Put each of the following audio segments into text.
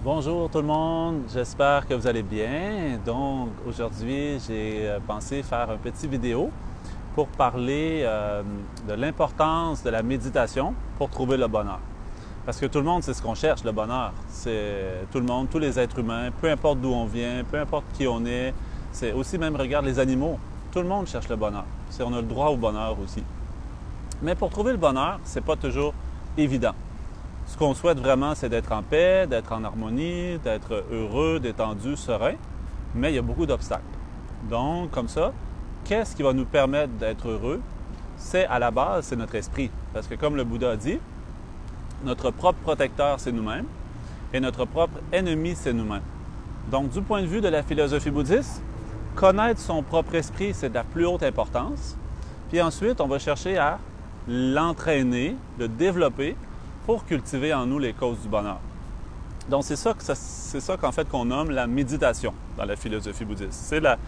Bonjour tout le monde, j'espère que vous allez bien. Donc aujourd'hui, j'ai pensé faire une petite vidéo pour parler de l'importance de la méditation pour trouver le bonheur. Parce que tout le monde, c'est ce qu'on cherche, le bonheur. C'est tout le monde, tous les êtres humains, peu importe d'où on vient, peu importe qui on est. C'est aussi même, regarde les animaux. Tout le monde cherche le bonheur. On a le droit au bonheur aussi. Mais pour trouver le bonheur, c'est pas toujours évident. Ce qu'on souhaite vraiment, c'est d'être en paix, d'être en harmonie, d'être heureux, détendu, serein, mais il y a beaucoup d'obstacles. Donc, comme ça, qu'est-ce qui va nous permettre d'être heureux? C'est à la base, c'est notre esprit. Parce que comme le Bouddha a dit, notre propre protecteur, c'est nous-mêmes, et notre propre ennemi, c'est nous-mêmes. Donc, du point de vue de la philosophie bouddhiste, connaître son propre esprit, c'est de la plus haute importance. Puis ensuite, on va chercher à l'entraîner, le développer, pour cultiver en nous les causes du bonheur. Donc, c'est ça qu'en fait qu'on nomme la méditation dans la philosophie bouddhiste. C'est la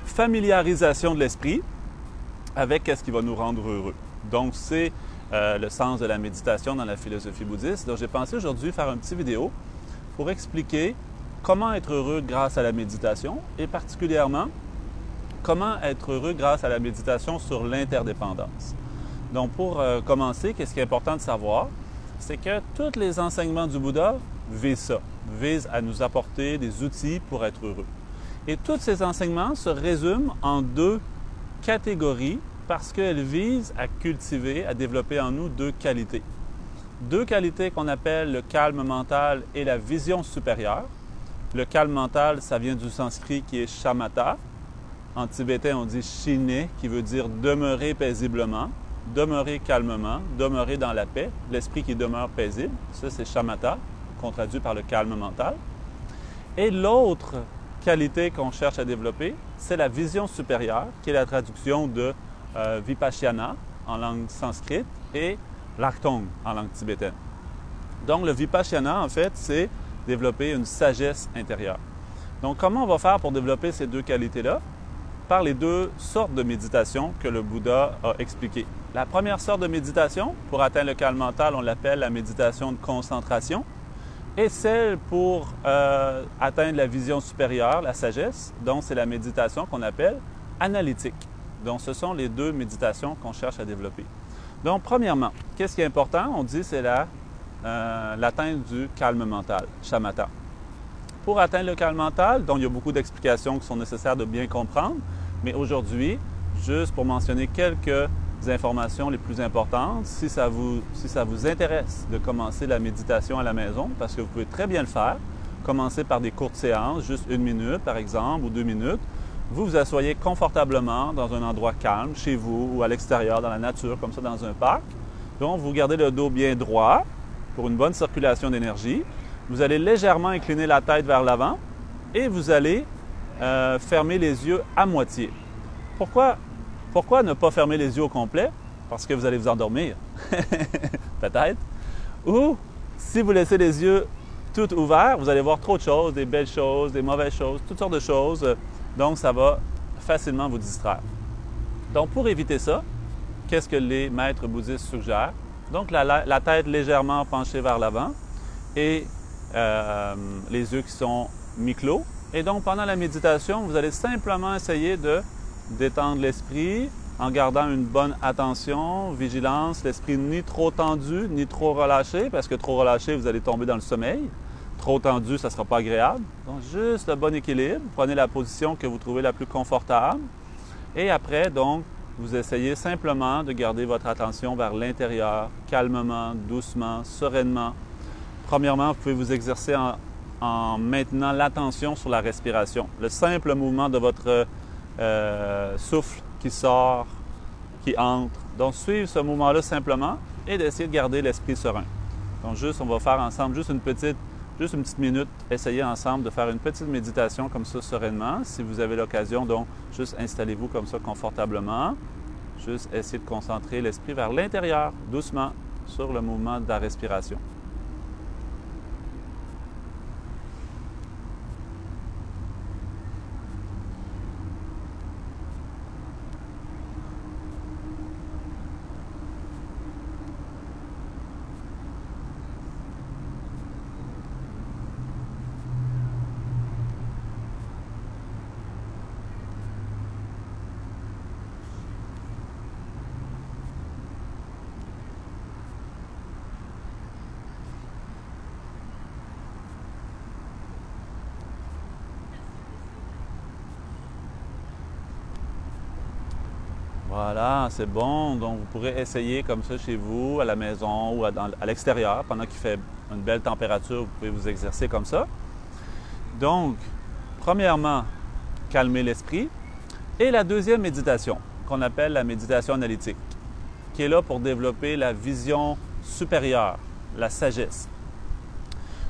familiarisation de l'esprit avec ce qui va nous rendre heureux. Donc, c'est le sens de la méditation dans la philosophie bouddhiste. Donc, j'ai pensé aujourd'hui faire une petite vidéo pour expliquer comment être heureux grâce à la méditation et particulièrement comment être heureux grâce à la méditation sur l'interdépendance. Donc, pour commencer, qu'est-ce qui est important de savoir? C'est que tous les enseignements du Bouddha visent ça, visent à nous apporter des outils pour être heureux. Et tous ces enseignements se résument en deux catégories parce qu'elles visent à cultiver, à développer en nous deux qualités. Deux qualités qu'on appelle le calme mental et la vision supérieure. Le calme mental, ça vient du sanskrit qui est shamatha. En tibétain, on dit shine, qui veut dire demeurer paisiblement. Demeurer calmement, demeurer dans la paix, l'esprit qui demeure paisible, ça c'est shamatha, qu'on traduit par le calme mental. Et l'autre qualité qu'on cherche à développer, c'est la vision supérieure, qui est la traduction de vipassana en langue sanskrite et laktong en langue tibétaine. Donc le vipassana, en fait, c'est développer une sagesse intérieure. Donc comment on va faire pour développer ces deux qualités-là? Par les deux sortes de méditation que le Bouddha a expliquées. La première sorte de méditation, pour atteindre le calme mental, on l'appelle la méditation de concentration. Et celle pour atteindre la vision supérieure, la sagesse, donc c'est la méditation qu'on appelle analytique. Donc ce sont les deux méditations qu'on cherche à développer. Donc premièrement, qu'est-ce qui est important? On dit c'est l'atteinte du calme mental, shamatha. Pour atteindre le calme mental, donc il y a beaucoup d'explications qui sont nécessaires de bien comprendre, mais aujourd'hui, juste pour mentionner quelques informations les plus importantes, si ça vous intéresse de commencer la méditation à la maison, parce que vous pouvez très bien le faire, commencer par des courtes séances, juste 1 minute par exemple, ou 2 minutes, vous vous asseyez confortablement dans un endroit calme, chez vous ou à l'extérieur, dans la nature, comme ça dans un parc. Donc vous gardez le dos bien droit pour une bonne circulation d'énergie. Vous allez légèrement incliner la tête vers l'avant et vous allez fermer les yeux à moitié. Pourquoi ne pas fermer les yeux au complet? Parce que vous allez vous endormir, peut-être. Ou si vous laissez les yeux tout ouverts, vous allez voir trop de choses, des belles choses, des mauvaises choses, toutes sortes de choses. Donc, ça va facilement vous distraire. Donc, pour éviter ça, qu'est-ce que les maîtres bouddhistes suggèrent? Donc, la tête légèrement penchée vers l'avant et les yeux qui sont mi-clos. Et donc, pendant la méditation, vous allez simplement essayer de détendre l'esprit en gardant une bonne attention, vigilance, l'esprit ni trop tendu, ni trop relâché, parce que trop relâché, vous allez tomber dans le sommeil. Trop tendu, ça ne sera pas agréable. Donc, juste le bon équilibre. Prenez la position que vous trouvez la plus confortable. Et après, donc, vous essayez simplement de garder votre attention vers l'intérieur, calmement, doucement, sereinement. Premièrement, vous pouvez vous exercer en maintenant l'attention sur la respiration. Le simple mouvement de votre souffle qui sort, qui entre. Donc, suivre ce mouvement-là simplement et d'essayer de garder l'esprit serein. Donc, on va faire ensemble juste une petite minute, essayez ensemble de faire une petite méditation comme ça sereinement. Si vous avez l'occasion, donc, juste installez-vous comme ça confortablement. Juste essayez de concentrer l'esprit vers l'intérieur, doucement, sur le mouvement de la respiration. Voilà, c'est bon. Donc, vous pourrez essayer comme ça chez vous, à la maison ou à l'extérieur. Pendant qu'il fait une belle température, vous pouvez vous exercer comme ça. Donc, premièrement, calmer l'esprit. Et la deuxième méditation, qu'on appelle la méditation analytique, qui est là pour développer la vision supérieure, la sagesse.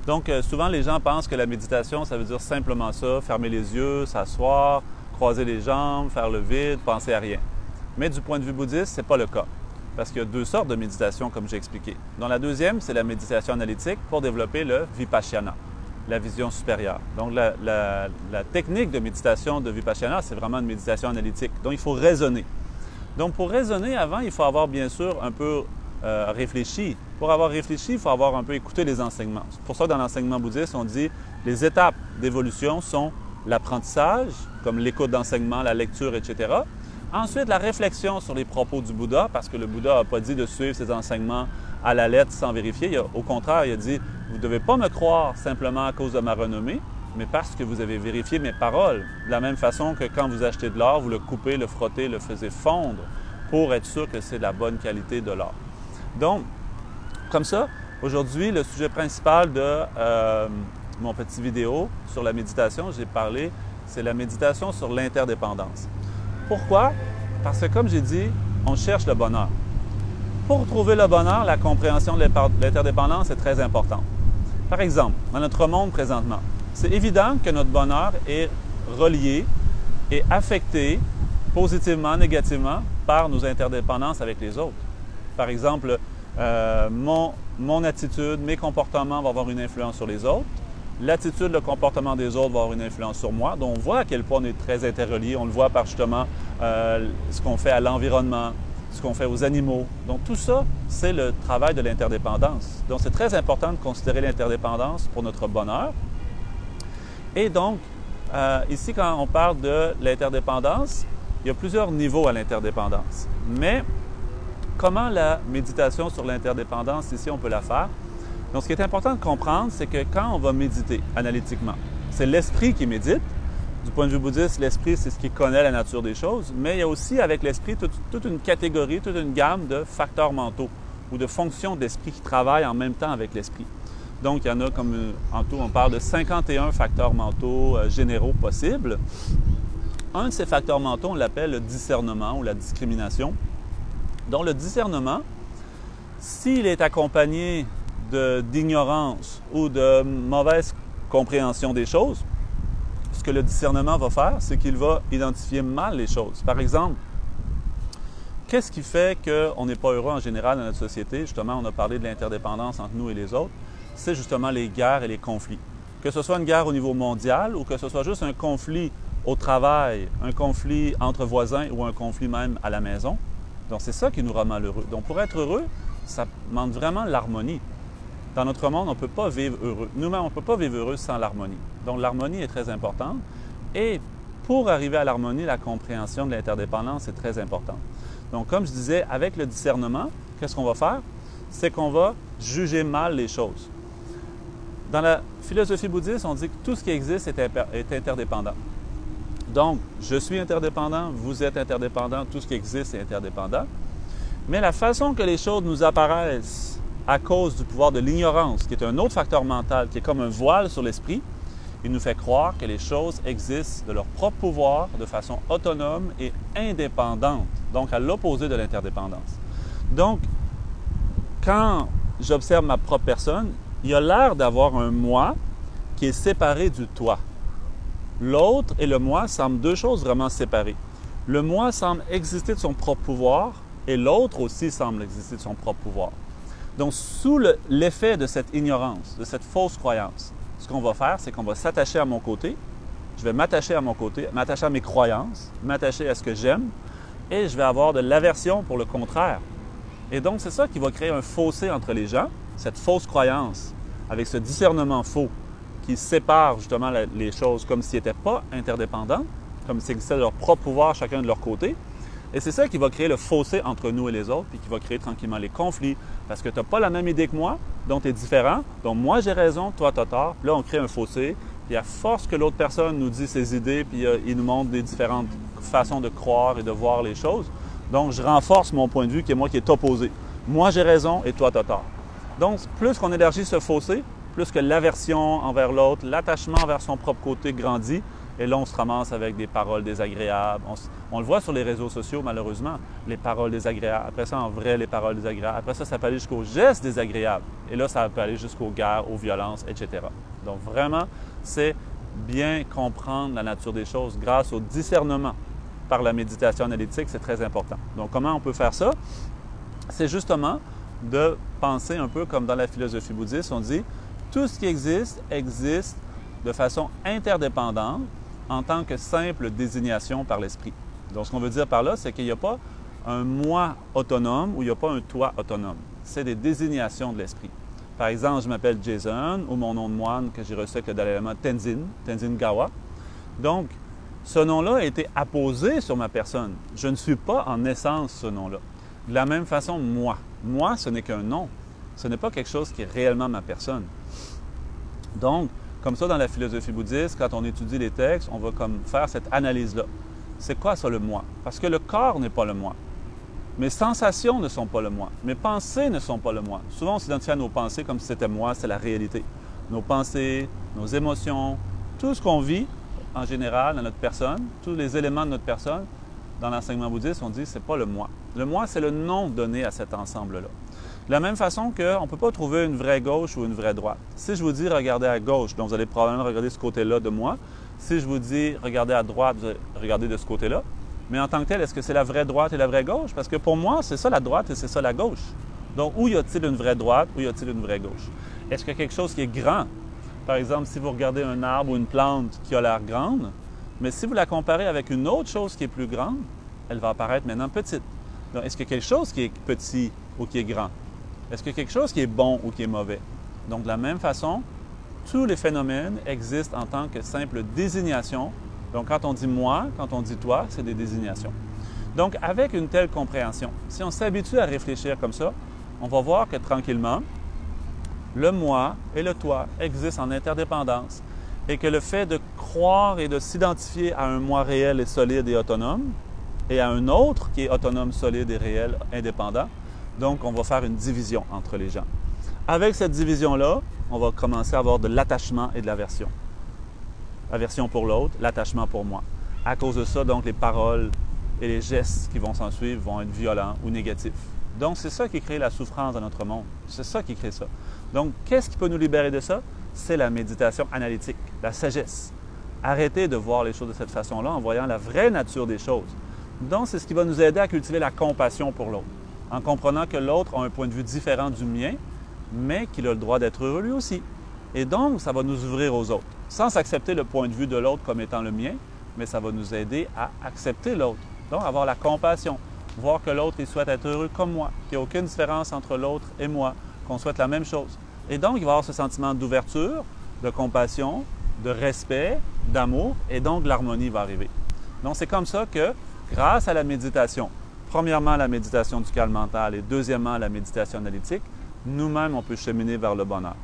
Donc, souvent, les gens pensent que la méditation, ça veut dire simplement ça, fermer les yeux, s'asseoir, croiser les jambes, faire le vide, penser à rien. Mais du point de vue bouddhiste, ce n'est pas le cas. Parce qu'il y a deux sortes de méditation, comme j'ai expliqué. Donc, la deuxième, c'est la méditation analytique pour développer le vipassana, la vision supérieure. Donc, la technique de méditation de vipassana, c'est vraiment une méditation analytique. Donc, il faut raisonner. Donc, pour raisonner avant, il faut avoir bien sûr un peu réfléchi. Pour avoir réfléchi, il faut avoir un peu écouté les enseignements. C'est pour ça que dans l'enseignement bouddhiste, on dit les étapes d'évolution sont l'apprentissage, comme l'écoute d'enseignement, la lecture, etc. Ensuite, la réflexion sur les propos du Bouddha, parce que le Bouddha n'a pas dit de suivre ses enseignements à la lettre sans vérifier. Au contraire, il a dit « Vous ne devez pas me croire simplement à cause de ma renommée, mais parce que vous avez vérifié mes paroles. » De la même façon que quand vous achetez de l'or, vous le coupez, le frottez, le faisiez fondre pour être sûr que c'est de la bonne qualité de l'or. Donc, comme ça, aujourd'hui, le sujet principal de mon petit vidéo sur la méditation, j'ai parlé, c'est la méditation sur l'interdépendance. Pourquoi? Parce que, comme j'ai dit, on cherche le bonheur. Pour trouver le bonheur, la compréhension de l'interdépendance est très importante. Par exemple, dans notre monde présentement, c'est évident que notre bonheur est relié et affecté positivement, négativement par nos interdépendances avec les autres. Par exemple, mon attitude, mes comportements vont avoir une influence sur les autres. L'attitude, le comportement des autres va avoir une influence sur moi. Donc, on voit à quel point on est très interreliés. On le voit par justement ce qu'on fait à l'environnement, ce qu'on fait aux animaux. Donc, tout ça, c'est le travail de l'interdépendance. Donc, c'est très important de considérer l'interdépendance pour notre bonheur. Et donc, ici, quand on parle de l'interdépendance, il y a plusieurs niveaux à l'interdépendance. Mais, comment la méditation sur l'interdépendance, ici, on peut la faire? Donc, ce qui est important de comprendre, c'est que quand on va méditer analytiquement, c'est l'esprit qui médite. Du point de vue bouddhiste, l'esprit, c'est ce qui connaît la nature des choses, mais il y a aussi avec l'esprit toute une catégorie, toute une gamme de facteurs mentaux ou de fonctions d'esprit qui travaillent en même temps avec l'esprit. Donc, il y en a comme en tout, on parle de 51 facteurs mentaux généraux possibles. Un de ces facteurs mentaux, on l'appelle le discernement ou la discrimination. Donc, le discernement, s'il est accompagné d'ignorance ou de mauvaise compréhension des choses, ce que le discernement va faire, c'est qu'il va identifier mal les choses. Par exemple, qu'est-ce qui fait qu'on n'est pas heureux en général dans notre société? Justement, on a parlé de l'interdépendance entre nous et les autres. C'est justement les guerres et les conflits. Que ce soit une guerre au niveau mondial ou que ce soit juste un conflit au travail, un conflit entre voisins ou un conflit même à la maison. Donc, c'est ça qui nous rend malheureux. Donc, pour être heureux, ça demande vraiment l'harmonie. Dans notre monde, on ne peut pas vivre heureux. Nous-mêmes, on ne peut pas vivre heureux sans l'harmonie. Donc, l'harmonie est très importante. Et pour arriver à l'harmonie, la compréhension de l'interdépendance est très importante. Donc, comme je disais, avec le discernement, qu'est-ce qu'on va faire? C'est qu'on va juger mal les choses. Dans la philosophie bouddhiste, on dit que tout ce qui existe est interdépendant. Donc, je suis interdépendant, vous êtes interdépendant, tout ce qui existe est interdépendant. Mais la façon que les choses nous apparaissent à cause du pouvoir de l'ignorance, qui est un autre facteur mental, qui est comme un voile sur l'esprit, il nous fait croire que les choses existent de leur propre pouvoir, de façon autonome et indépendante, donc à l'opposé de l'interdépendance. Donc, quand j'observe ma propre personne, il y a l'air d'avoir un moi qui est séparé du toi. L'autre et le moi semblent deux choses vraiment séparées. Le moi semble exister de son propre pouvoir et l'autre aussi semble exister de son propre pouvoir. Donc, sous l'effet de cette ignorance, de cette fausse croyance, ce qu'on va faire, c'est qu'on va s'attacher à mon côté. Je vais m'attacher à mon côté, m'attacher à mes croyances, m'attacher à ce que j'aime et je vais avoir de l'aversion pour le contraire. Et donc, c'est ça qui va créer un fossé entre les gens, cette fausse croyance avec ce discernement faux qui sépare justement les choses comme s'ils n'étaient pas interdépendants, comme s'ils existaient de leur propre pouvoir chacun de leur côté. Et c'est ça qui va créer le fossé entre nous et les autres, puis qui va créer tranquillement les conflits. Parce que tu n'as pas la même idée que moi, donc tu es différent. Donc moi j'ai raison, toi tu as tort. Puis là, on crée un fossé. Puis à force que l'autre personne nous dit ses idées, puis il nous montre des différentes façons de croire et de voir les choses, Donc, je renforce mon point de vue qui est opposé. Moi, j'ai raison et toi, tu as tort. Donc, plus qu'on élargit ce fossé, plus que l'aversion envers l'autre, l'attachement envers son propre côté grandit, et là, on se ramasse avec des paroles désagréables. On le voit sur les réseaux sociaux, malheureusement, les paroles désagréables. Après ça, en vrai, les paroles désagréables. Après ça peut aller jusqu'aux gestes désagréables. Et là, ça peut aller jusqu'aux guerres, aux violences, etc. Donc, vraiment, c'est bien comprendre la nature des choses grâce au discernement par la méditation analytique, c'est très important. Donc, comment on peut faire ça? C'est justement de penser un peu comme dans la philosophie bouddhiste, on dit tout ce qui existe de façon interdépendante en tant que simple désignation par l'esprit. Donc, ce qu'on veut dire par là, c'est qu'il n'y a pas un moi autonome ou il n'y a pas un toi autonome. C'est des désignations de l'esprit. Par exemple, je m'appelle Jason ou mon nom de moine que j'ai reçu avec le Dalai Lama, Tenzin Gawa. Donc, ce nom-là a été apposé sur ma personne. Je ne suis pas en essence ce nom-là. De la même façon, moi. Moi, ce n'est qu'un nom. Ce n'est pas quelque chose qui est réellement ma personne. Donc, comme ça, dans la philosophie bouddhiste, quand on étudie les textes, on va comme faire cette analyse-là. C'est quoi ça, le moi? Parce que le corps n'est pas le moi. Mes sensations ne sont pas le moi. Mes pensées ne sont pas le moi. Souvent, on s'identifie à nos pensées comme si c'était moi, c'est la réalité. Nos pensées, nos émotions, tout ce qu'on vit en général dans notre personne, tous les éléments de notre personne, dans l'enseignement bouddhiste, on dit que ce n'est pas le moi. Le moi, c'est le nom donné à cet ensemble-là. De la même façon qu'on ne peut pas trouver une vraie gauche ou une vraie droite. Si je vous dis regardez à gauche, donc vous allez probablement regarder ce côté-là de moi. Si je vous dis regardez à droite, vous allez regarder de ce côté-là. Mais en tant que tel, est-ce que c'est la vraie droite et la vraie gauche? Parce que pour moi, c'est ça la droite et c'est ça la gauche. Donc, où y a-t-il une vraie droite, où y a-t-il une vraie gauche? Est-ce qu'il y a quelque chose qui est grand? Par exemple, si vous regardez un arbre ou une plante qui a l'air grande, mais si vous la comparez avec une autre chose qui est plus grande, elle va apparaître maintenant petite. Donc, est-ce qu'il y a quelque chose qui est petit ou qui est grand? Est-ce qu'il y a quelque chose qui est bon ou qui est mauvais? Donc, de la même façon, tous les phénomènes existent en tant que simple désignation. Donc, quand on dit « moi », quand on dit « toi », c'est des désignations. Donc, avec une telle compréhension, si on s'habitue à réfléchir comme ça, on va voir que tranquillement, le « moi » et le « toi » existent en interdépendance et que le fait de croire et de s'identifier à un « moi » réel et solide et autonome et à un autre qui est autonome, solide et réel, indépendant, donc on va faire une division entre les gens. Avec cette division-là, on va commencer à avoir de l'attachement et de l'aversion. Aversion pour l'autre, l'attachement pour moi. À cause de ça, donc, les paroles et les gestes qui vont s'en suivre vont être violents ou négatifs. Donc, c'est ça qui crée la souffrance dans notre monde. C'est ça qui crée ça. Donc, qu'est-ce qui peut nous libérer de ça? C'est la méditation analytique, la sagesse. Arrêtez de voir les choses de cette façon-là en voyant la vraie nature des choses. Donc, c'est ce qui va nous aider à cultiver la compassion pour l'autre, en comprenant que l'autre a un point de vue différent du mien, mais qu'il a le droit d'être heureux lui aussi. Et donc, ça va nous ouvrir aux autres, sans accepter le point de vue de l'autre comme étant le mien, mais ça va nous aider à accepter l'autre. Donc, avoir la compassion, voir que l'autre, il souhaite être heureux comme moi, qu'il n'y a aucune différence entre l'autre et moi, qu'on souhaite la même chose. Et donc, il va y avoir ce sentiment d'ouverture, de compassion, de respect, d'amour, et donc l'harmonie va arriver. Donc, c'est comme ça que, grâce à la méditation, premièrement, la méditation du calme mental et deuxièmement, la méditation analytique, nous-mêmes, on peut cheminer vers le bonheur.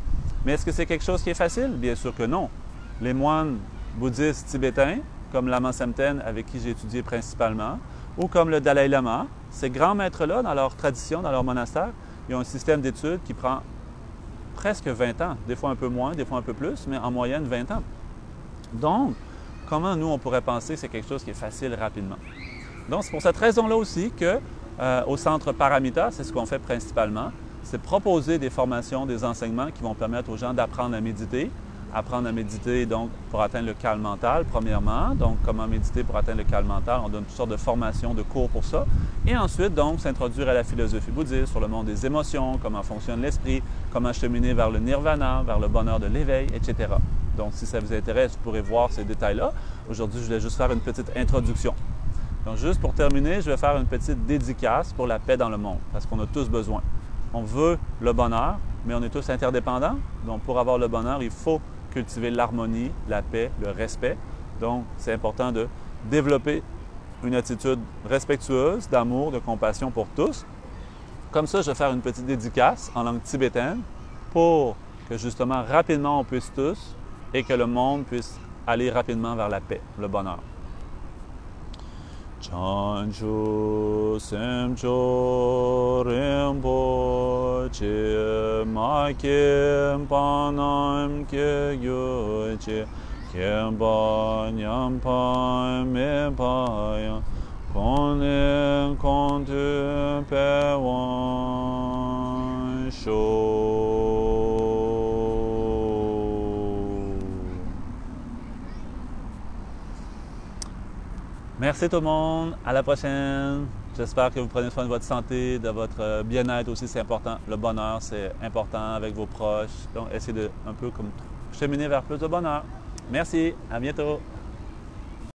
Mais est-ce que c'est quelque chose qui est facile? Bien sûr que non. Les moines bouddhistes tibétains, comme Lama Semten, avec qui j'ai étudié principalement, ou comme le Dalai Lama, ces grands maîtres-là, dans leur tradition, dans leur monastère, ils ont un système d'études qui prend presque 20 ans, des fois un peu moins, des fois un peu plus, mais en moyenne 20 ans. Donc, comment nous, on pourrait penser que c'est quelque chose qui est facile rapidement? Donc, c'est pour cette raison-là aussi qu'au Centre Paramita, c'est ce qu'on fait principalement, c'est proposer des formations, des enseignements qui vont permettre aux gens d'apprendre à méditer. Apprendre à méditer, donc, pour atteindre le calme mental, premièrement. Donc, comment méditer pour atteindre le calme mental? On donne toutes sortes de formations, de cours pour ça. Et ensuite, donc, s'introduire à la philosophie bouddhiste, sur le monde des émotions, comment fonctionne l'esprit, comment cheminer vers le nirvana, vers le bonheur de l'éveil, etc. Donc, si ça vous intéresse, vous pourrez voir ces détails-là. Aujourd'hui, je voulais juste faire une petite introduction. Donc, juste pour terminer, je vais faire une petite dédicace pour la paix dans le monde, parce qu'on a tous besoin. On veut le bonheur, mais on est tous interdépendants. Donc, pour avoir le bonheur, il faut cultiver l'harmonie, la paix, le respect. Donc, c'est important de développer une attitude respectueuse, d'amour, de compassion pour tous. Comme ça, je vais faire une petite dédicace en langue tibétaine pour que justement, rapidement, on puisse tous et que le monde puisse aller rapidement vers la paix, le bonheur. Chanchu Semcho Rinpoche Ma Kim Panam Ke Gyuche Kempa Nyampa Me Paya Konen Kontu Pewan Sho. Merci tout le monde, à la prochaine. J'espère que vous prenez soin de votre santé, de votre bien-être aussi, c'est important. Le bonheur, c'est important avec vos proches. Donc, essayez de un peu comme cheminer vers plus de bonheur. Merci, à bientôt.